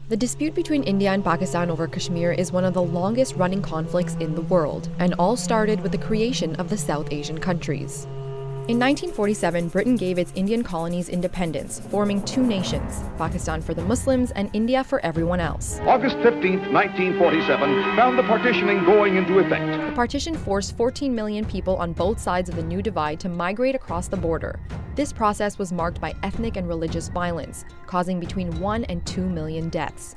The dispute between India and Pakistan over Kashmir is one of the longest-running conflicts in the world, and all started with the creation of the South Asian countries. In 1947, Britain gave its Indian colonies independence, forming two nations, Pakistan for the Muslims and India for everyone else. August 15, 1947, found the partitioning going into effect. The partition forced 14 million people on both sides of the new divide to migrate across the border. This process was marked by ethnic and religious violence, causing between 1 and 2 million deaths.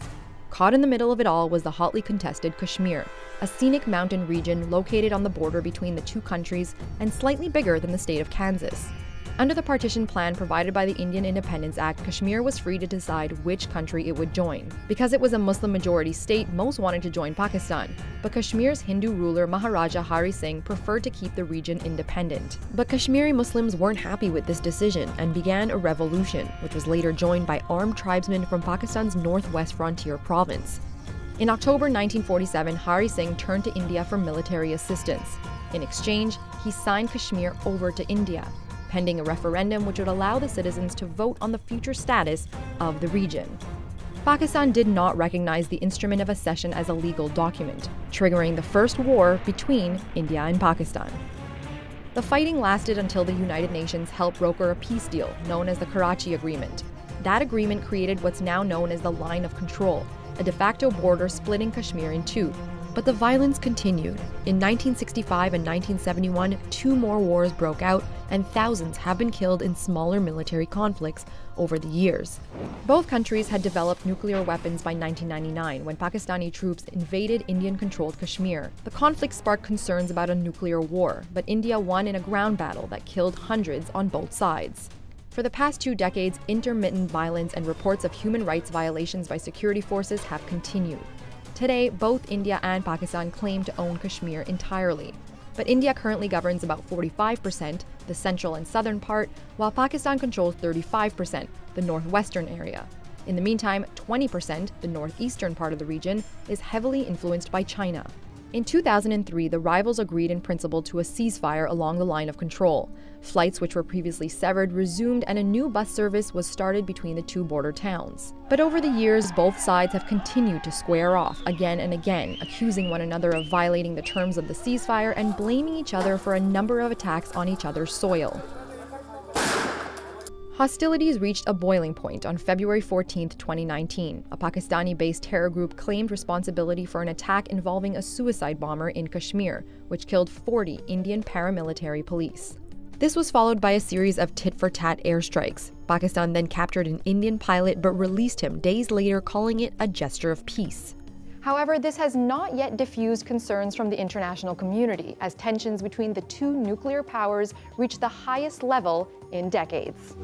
Caught in the middle of it all was the hotly contested Kashmir, a scenic mountain region located on the border between the two countries and slightly bigger than the state of Kansas. Under the partition plan provided by the Indian Independence Act, Kashmir was free to decide which country it would join. Because it was a Muslim-majority state, most wanted to join Pakistan, but Kashmir's Hindu ruler Maharaja Hari Singh preferred to keep the region independent. But Kashmiri Muslims weren't happy with this decision and began a revolution, which was later joined by armed tribesmen from Pakistan's northwest frontier province. In October 1947, Hari Singh turned to India for military assistance. In exchange, he signed Kashmir over to India, pending a referendum which would allow the citizens to vote on the future status of the region. Pakistan did not recognize the instrument of accession as a legal document, triggering the first war between India and Pakistan. The fighting lasted until the United Nations helped broker a peace deal known as the Karachi Agreement. That agreement created what's now known as the Line of Control, a de facto border splitting Kashmir in two. But the violence continued. In 1965 and 1971, two more wars broke out, and thousands have been killed in smaller military conflicts over the years. Both countries had developed nuclear weapons by 1999 when Pakistani troops invaded Indian-controlled Kashmir. The conflict sparked concerns about a nuclear war, but India won in a ground battle that killed hundreds on both sides. For the past 2 decades, intermittent violence and reports of human rights violations by security forces have continued. Today, both India and Pakistan claim to own Kashmir entirely. But India currently governs about 45%, the central and southern part, while Pakistan controls 35%, the northwestern area. In the meantime, 20%, the northeastern part of the region, is heavily influenced by China. In 2003, the rivals agreed in principle to a ceasefire along the line of control. Flights which were previously severed resumed and a new bus service was started between the two border towns. But over the years, both sides have continued to square off again and again, accusing one another of violating the terms of the ceasefire and blaming each other for a number of attacks on each other's soil. Hostilities reached a boiling point on February 14, 2019. A Pakistani-based terror group claimed responsibility for an attack involving a suicide bomber in Kashmir, which killed 40 Indian paramilitary police. This was followed by a series of tit-for-tat airstrikes. Pakistan then captured an Indian pilot but released him days later, calling it a gesture of peace. However, this has not yet diffused concerns from the international community, as tensions between the two nuclear powers reach the highest level in decades.